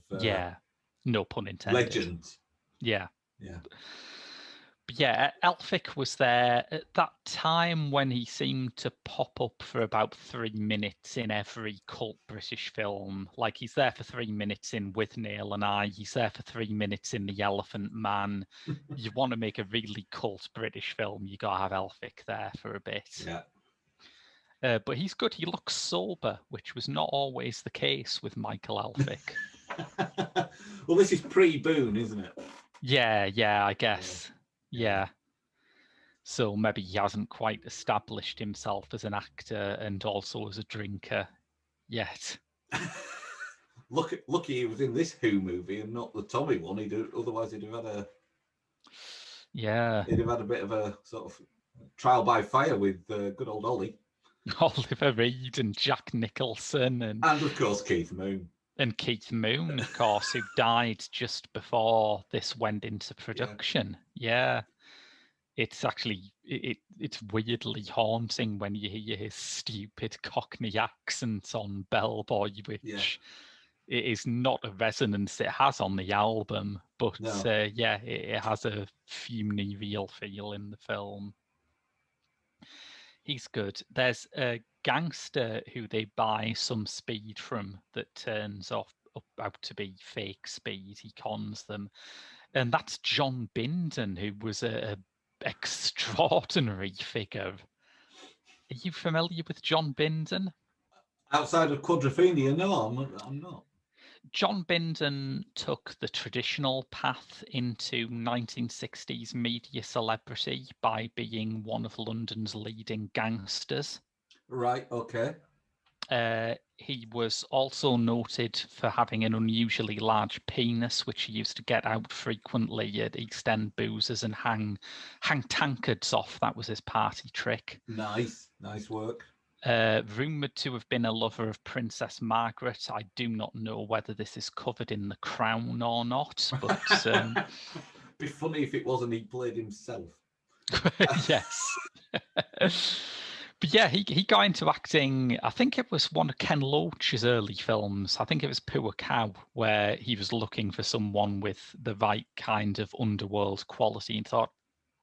no pun intended. Legends. Yeah. Yeah. But yeah, Elfic was there at that time when he seemed to pop up for about 3 minutes in every cult British film. Like, he's there for 3 minutes in With Neil and I. He's there for 3 minutes in The Elephant Man. You want to make a really cult British film, you got to have Elfic there for a bit. Yeah. But he's good. He looks sober, which was not always the case with Michael Elfic. Well, this is pre-Boone, isn't it? Yeah, I guess. Yeah. So maybe he hasn't quite established himself as an actor and also as a drinker yet. Lucky he was in this Who movie and not the Tommy one. Otherwise he'd have had he'd have had a bit of a sort of trial by fire with good old Ollie. Oliver Reed and Jack Nicholson and of course Keith Moon. And Keith Moon, of course, who died just before this went into production. Yeah. It's actually it's weirdly haunting when you hear his stupid Cockney accent on Bellboy, which it is not a resonance it has on the album, but it has a funereal feel in the film. He's good. There's a gangster who they buy some speed from that turns out to be fake speed. He cons them, and that's John Binden, who was a extraordinary figure. Are you familiar with John Binden? Outside of Quadrophenia, no, I'm not. John Binden took the traditional path into 1960s media celebrity by being one of London's leading gangsters. Right, okay. He was also noted for having an unusually large penis, which he used to get out frequently at East End boozers and hang tankards off. That was his party trick. Nice work. Rumoured to have been a lover of Princess Margaret. I do not know whether this is covered in The Crown or not, but be funny if it wasn't. He played himself. yes. But yeah, he got into acting. I think it was one of Ken Loach's early films. I think it was Poor Cow, where he was looking for someone with the right kind of underworld quality and thought,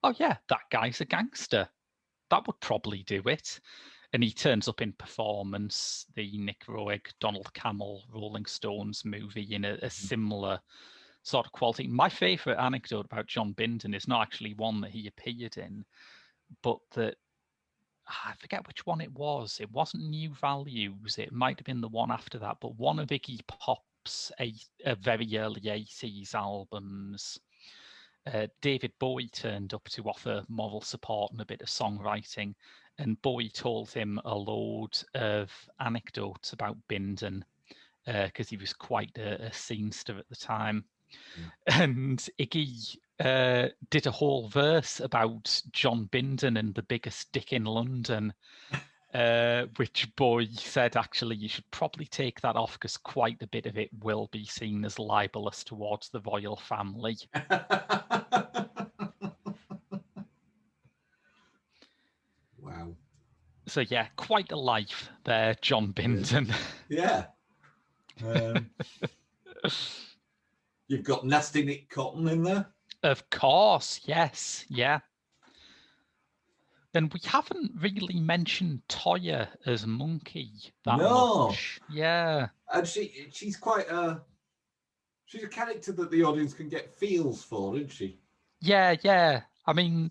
oh yeah, that guy's a gangster. That would probably do it. And he turns up in Performance, the Nick Roeg, Donald Cammell, Rolling Stones movie in a similar sort of quality. My favourite anecdote about John Binden is not actually one that he appeared in, but that I forget which one it was. It wasn't New Values. It might have been the one after that, but one of Iggy Pop's very early 80s albums. David Bowie turned up to offer moral support and a bit of songwriting, and Bowie told him a load of anecdotes about Binden because he was quite a scenester at the time. Yeah. And Iggy did a whole verse about John Binden and the biggest dick in London, which Bowie said, actually, you should probably take that off because quite a bit of it will be seen as libelous towards the royal family. Wow. So yeah, quite a life there, John Binden. Yeah. You've got Nasty Nick Cotton in there? Of course, yes, yeah. And we haven't really mentioned Toyah as Monkey that much. Yeah. And she's quite she's a character that the audience can get feels for, isn't she? Yeah. I mean,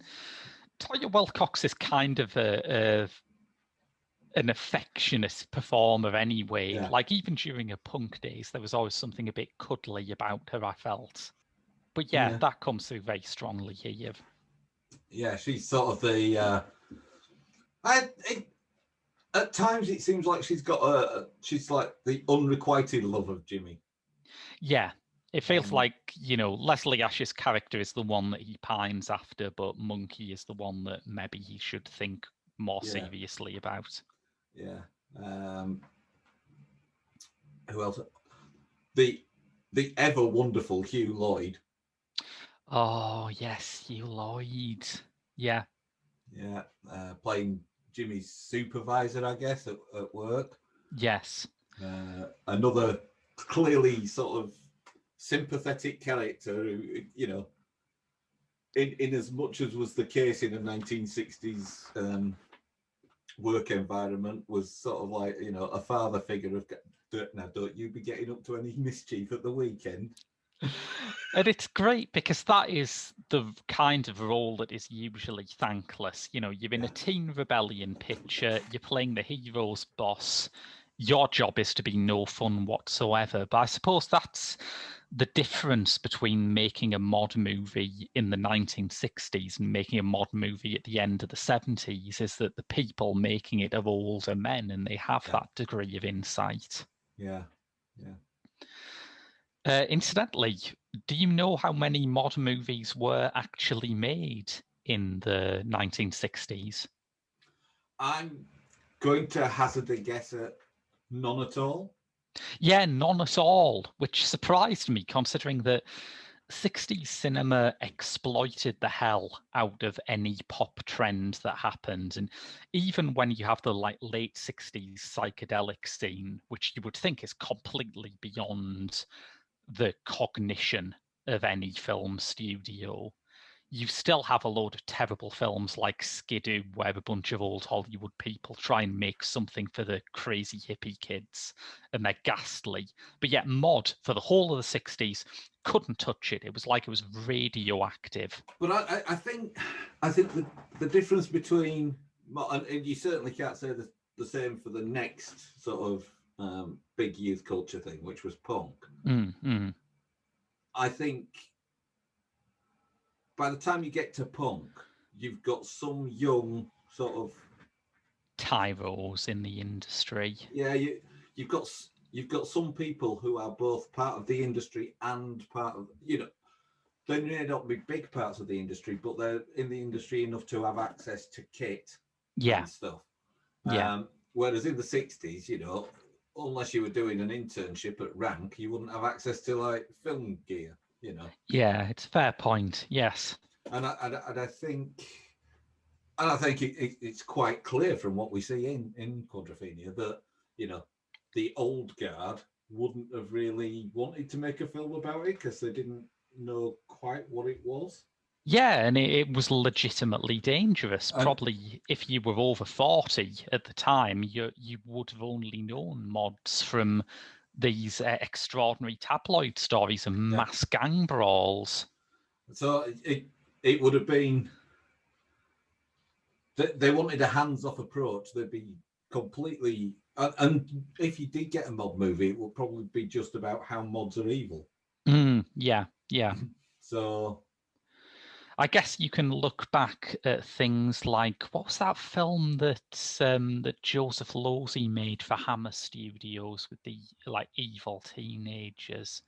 Toyah Wilcox is kind of an affectionate performer anyway. Yeah. Like even during her punk days, there was always something a bit cuddly about her, I felt. But yeah, that comes through very strongly here. Yeah, she's sort of the at times it seems like she's like the unrequited love of Jimmy. Yeah, it feels like, Leslie Ash's character is the one that he pines after, but Monkey is the one that maybe he should think more seriously about. Yeah. Who else? The ever wonderful Hugh Lloyd. Oh yes, Hugh Lloyd. Yeah. Yeah, playing Jimmy's supervisor, I guess, at work. Yes. Another clearly sort of sympathetic character who, in as much as was the case in a 1960s work environment, was sort of like, a father figure of, now don't you be getting up to any mischief at the weekend. And it's great because that is the kind of role that is usually thankless. You're in a teen rebellion picture, you're playing the hero's boss. Your job is to be no fun whatsoever. But I suppose that's the difference between making a mod movie in the 1960s and making a mod movie at the end of the 70s, is that the people making it are older men and they have that degree of insight. Yeah. Incidentally, do you know how many mod movies were actually made in the 1960s? I'm going to hazard a guess at none at all. Yeah, none at all, which surprised me considering that 60s cinema exploited the hell out of any pop trend that happened. And even when you have the late 60s psychedelic scene, which you would think is completely beyond the cognition of any film studio, you still have a load of terrible films like Skidoo, where a bunch of old Hollywood people try and make something for the crazy hippie kids, and they're ghastly. But yet Mod, for the whole of the 60s, couldn't touch it. It was like it was radioactive. But I think the difference between, and you certainly can't say the same for the next sort of big youth culture thing, which was punk. Mm-hmm. I think by the time you get to punk, you've got some young sort of tyros in the industry. Yeah, you've got some people who are both part of the industry and part of, they may not be big parts of the industry, but they're in the industry enough to have access to kit and stuff. Yeah. Whereas in the 60s, unless you were doing an internship at Rank, you wouldn't have access to like film gear, Yeah, it's a fair point. Yes. And I think it's quite clear from what we see in Quadrophenia that, the old guard wouldn't have really wanted to make a film about it because they didn't know quite what it was. Yeah, and it was legitimately dangerous. Probably if you were over 40 at the time, you would have only known mods from these extraordinary tabloid stories and mass gang brawls. So it would have been, they wanted a hands-off approach. They'd be completely, and if you did get a mod movie, it would probably be just about how mods are evil. Yeah. So I guess you can look back at things like, what was that film that that Joseph Losey made for Hammer Studios with the like evil teenagers?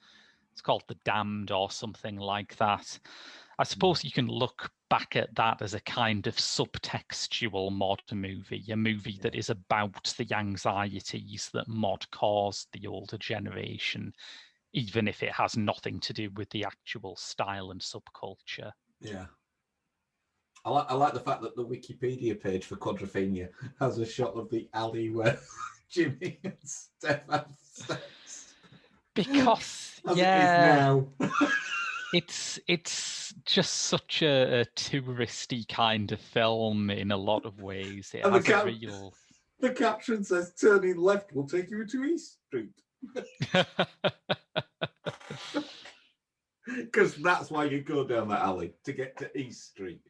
It's called The Damned or something like that. I suppose you can look back at that as a kind of subtextual mod movie, a movie that is about the anxieties that mod caused the older generation, even if it has nothing to do with the actual style and subculture. Yeah. I like the fact that the Wikipedia page for Quadrophenia has a shot of the alley where Jimmy and Steph have sex. Because As it is now. It's just such a touristy kind of film in a lot of ways. It and has a real... The caption says, "Turning left will take you to East Street." Because that's why you go down that alley, to get to East Street.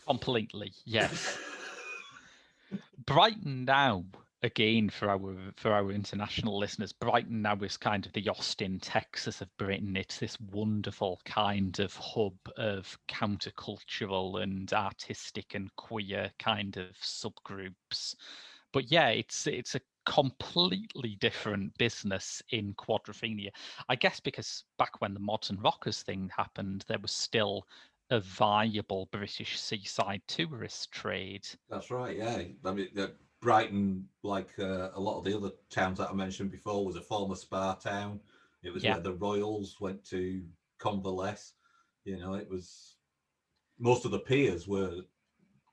Completely, yes. Brighton now, again, for our international listeners, Brighton now is kind of the Austin, Texas of Britain. It's this wonderful kind of hub of countercultural and artistic and queer kind of subgroups. But yeah, it's a completely different business in Quadrophenia. I guess because back when the Modern Rockers thing happened, there was still a viable British seaside tourist trade. That's right, yeah. I mean, Brighton, like a lot of the other towns that I mentioned before, was a former spa town. It was where the royals went to convalesce. It was, most of the piers were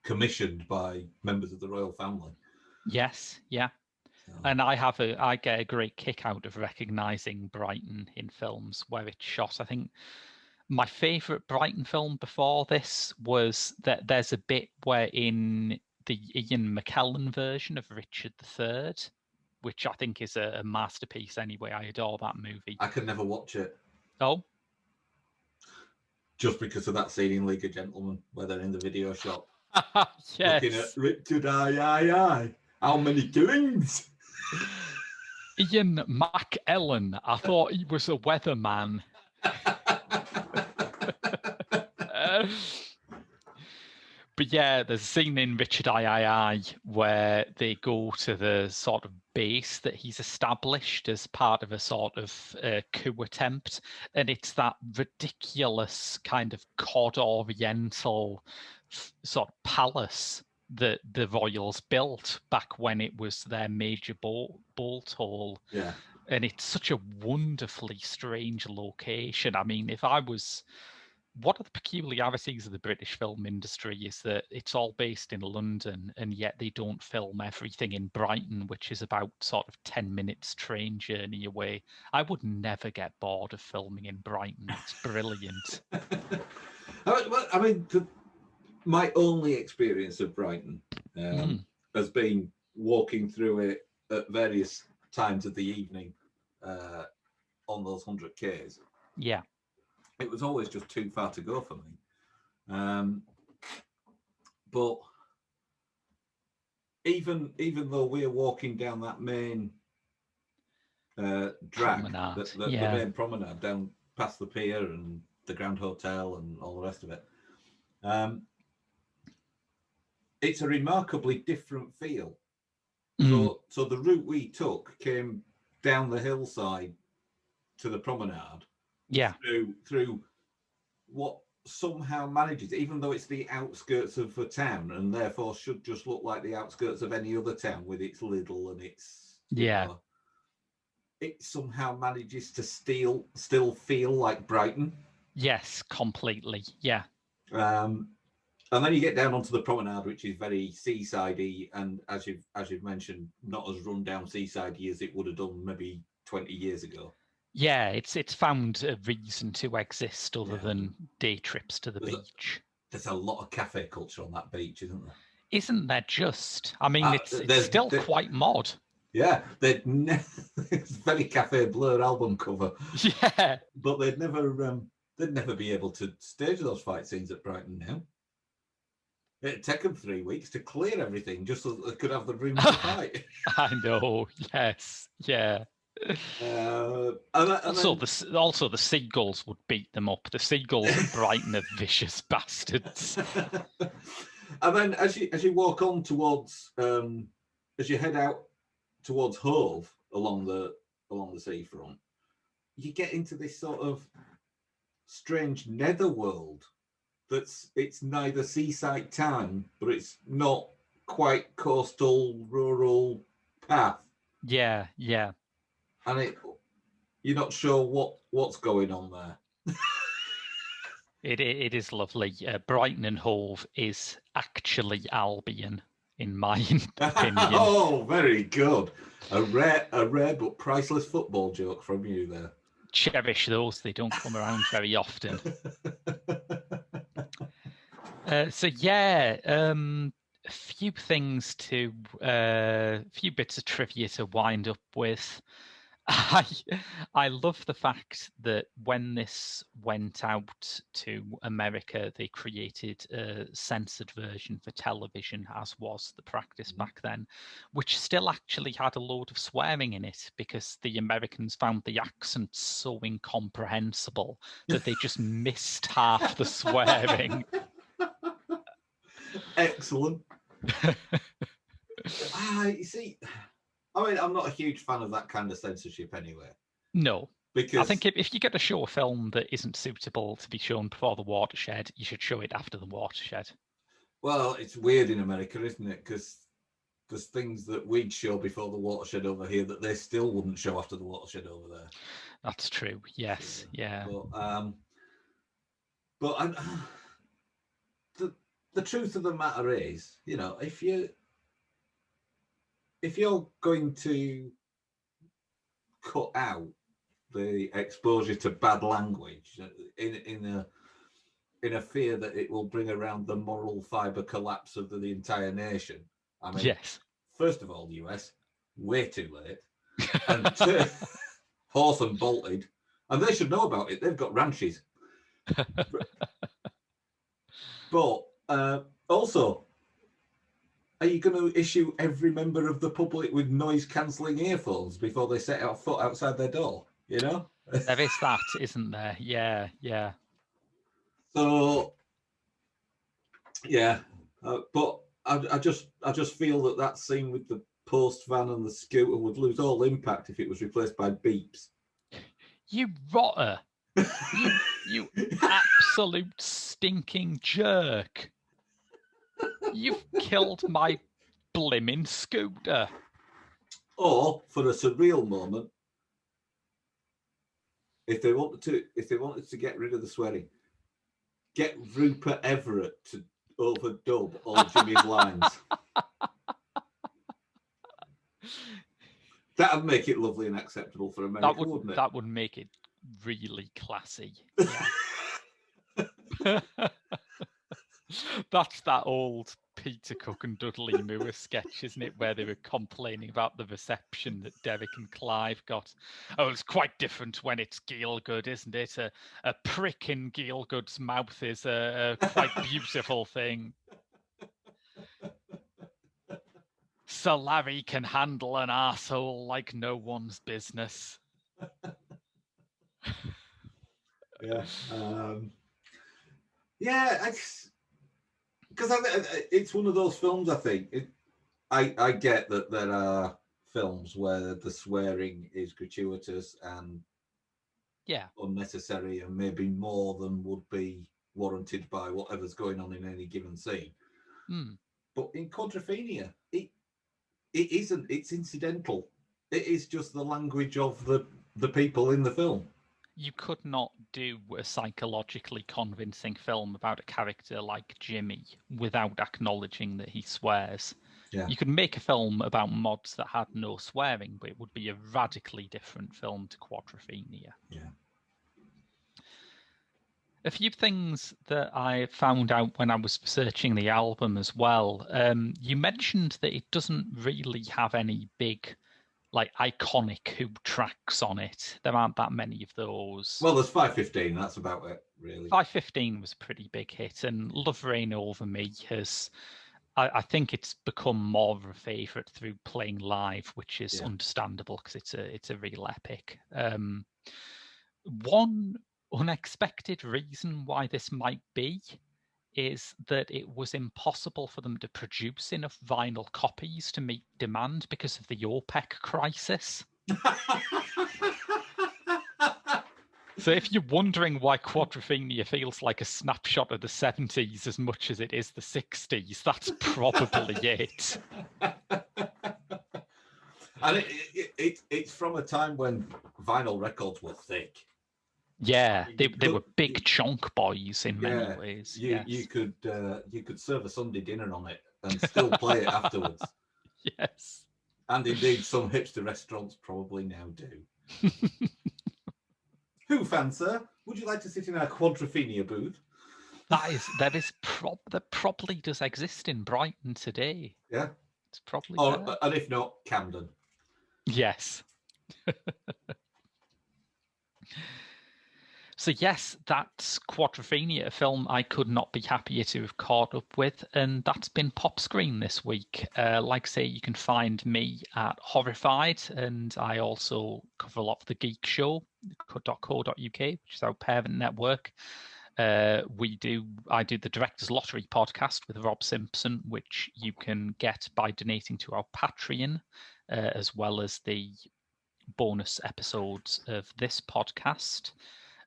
commissioned by members of the royal family. Yes, yeah. And I get a great kick out of recognizing Brighton in films where it's shot. I think my favorite Brighton film before this was that there's a bit where in the Ian McKellen version of Richard III, which I think is a masterpiece anyway. I adore that movie. I could never watch it. Oh? Just because of that scene in League of Gentlemen where they're in the video shop. Yes. Looking at Richard, aye. How many killings? Ian McKellen. I thought he was a weatherman. But yeah, there's a scene in Richard I where they go to the sort of base that he's established as part of a sort of coup attempt. And it's that ridiculous kind of cod oriental sort of palace that the royals built back when it was their major bolt hole. Yeah. And it's such a wonderfully strange location. I mean, if I was... One of the peculiarities of the British film industry is that it's all based in London, and yet they don't film everything in Brighton, which is about sort of 10 minutes train journey away. I would never get bored of filming in Brighton. It's brilliant. I mean, my only experience of Brighton has been walking through it at various times of the evening on those 100 Ks. Yeah. It was always just too far to go for me. But even though we're walking down that main drag, the main promenade down past the pier and the Grand Hotel and all the rest of it, it's a remarkably different feel So the route we took came down the hillside to the promenade. Yeah. Through what somehow manages, even though it's the outskirts of a town and therefore should just look like the outskirts of any other town with its Lidl and its, you know, it somehow manages to still feel like Brighton. Yes, completely. Yeah. And then you get down onto the promenade, which is very seasidey, and as you've mentioned, not as run down seasidey as it would have done maybe 20 years ago. Yeah, it's found a reason to exist other than day trips to the beach. There's a lot of cafe culture on that beach, isn't there? Isn't there just? I mean, it's still quite mod. Yeah, it's very Cafe Blur album cover. Yeah, but they'd never be able to stage those fight scenes at Brighton now. It'd take them 3 weeks to clear everything just so that they could have the room to fight. I know. Yes. Yeah. Also, the seagulls would beat them up. The seagulls at Brighton are vicious bastards. And then as you walk on towards, as you head out towards Hove along the seafront, you get into this sort of strange netherworld. It's neither seaside town, but it's not quite coastal rural path. Yeah, yeah. And you're not sure what's going on there. It is lovely. Brighton and Hove is actually Albion, in my opinion. Oh, very good. A rare but priceless football joke from you there. Cherish those; they don't come around very often. A few things a few bits of trivia to wind up with. I love the fact that when this went out to America, they created a censored version for television, as was the practice back then, which still actually had a load of swearing in it because the Americans found the accents so incomprehensible that they just missed half the swearing. Excellent. You see, I mean, I'm not a huge fan of that kind of censorship anyway. No. Because I think if you get to show a film that isn't suitable to be shown before the watershed, you should show it after the watershed. Well, it's weird in America, isn't it? Because there's things that we'd show before the watershed over here that they still wouldn't show after the watershed over there. That's true. Yes. Yeah. But the truth of the matter is, you know, if you're going to cut out the exposure to bad language in a fear that it will bring around the moral fiber collapse of the entire nation. I mean, yes. First of all, US, way too late. And two, horse and bolted. And they should know about it. They've got ranches. But also, are you going to issue every member of the public with noise-cancelling earphones before they set out foot outside their door? You know, there is that, isn't there? Yeah, yeah. So, yeah, but I just feel that scene with the post van and the scooter would lose all impact if it was replaced by beeps. You rotter! you absolute stinking jerk! You've killed my blimmin' scooter. Or for a surreal moment, if they wanted to get rid of the swearing, get Rupert Everett to overdub all Jimmy's lines. That'd make it lovely and acceptable for America, wouldn't it? That would make it really classy. Yeah. That's that old Peter Cook and Dudley Moore sketch, isn't it, where they were complaining about the reception that Derek and Clive got. Oh, it's quite different when it's Gielgud, isn't it? A prick in Gielgud's mouth is a quite beautiful thing. Sir Larry can handle an arsehole like no one's business. Yeah. Yeah, because it's one of those films, I think. I get that there are films where the swearing is gratuitous and unnecessary and maybe more than would be warranted by whatever's going on in any given scene. But in Quadrophenia, it isn't. It's incidental. It is just the language of the people in the film. You could not do a psychologically convincing film about a character like Jimmy without acknowledging that he swears. Yeah. You could make a film about mods that had no swearing, but it would be a radically different film to Quadrophenia. Yeah. A few things that I found out when I was researching the album as well. You mentioned that it doesn't really have any big, like, iconic Who tracks on it. There aren't that many of those. Well, there's 515. That's about it, really. 515 was a pretty big hit, and Love Reign Over Me has... I think it's become more of a favourite through playing live, which is understandable because it's a real epic. One unexpected reason why this might be is that it was impossible for them to produce enough vinyl copies to meet demand because of the OPEC crisis. So if you're wondering why Quadrophenia feels like a snapshot of the 70s as much as it is the 60s, that's probably it. And it's from a time when vinyl records were thick. Yeah, they were big chunk boys in many ways. You could serve a Sunday dinner on it and still play it afterwards. Yes. And indeed, some hipster restaurants probably now do. Who fan, sir? Would you like to sit in our Quadrophenia booth? That probably does exist in Brighton today. Yeah. It's probably there. And if not, Camden. Yes. So yes, that's Quadrophenia, a film I could not be happier to have caught up with, and that's been Pop Screen this week. Like I say, you can find me at Horrified, and I also cover a lot of the Geek Show, .co.uk, which is our parent network. I do the Director's Lottery podcast with Rob Simpson, which you can get by donating to our Patreon, as well as the bonus episodes of this podcast.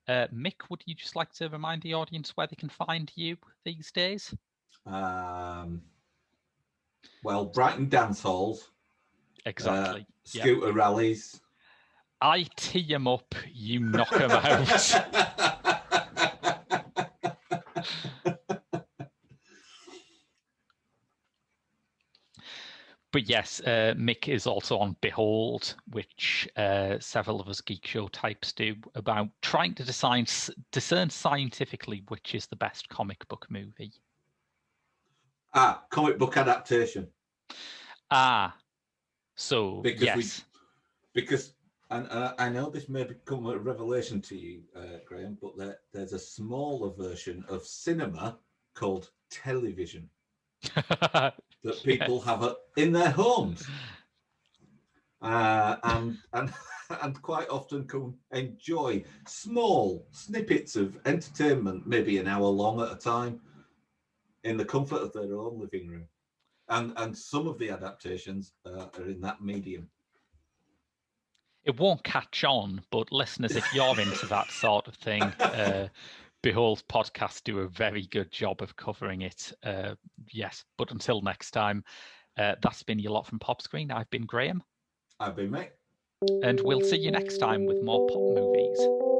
Mick, would you just like to remind the audience where they can find you these days? Well, Brighton dance halls. Exactly. Scooter rallies. I tee them up, you knock them out. But yes, Mick is also on Behold, which several of us Geek Show types do, about trying to discern scientifically which is the best comic book movie. Comic book adaptation. So because because I know this may become a revelation to you, Graham, but there's a smaller version of cinema called television. That people have in their homes, and quite often can enjoy small snippets of entertainment, maybe an hour long at a time, in the comfort of their own living room. And some of the adaptations are in that medium. It won't catch on, but listeners, if you're into that sort of thing, Behold podcast do a very good job of covering it. Yes, but until next time, that's been your lot from Pop Screen. I've been Graham. I've been Mick. And we'll see you next time with more pop movies.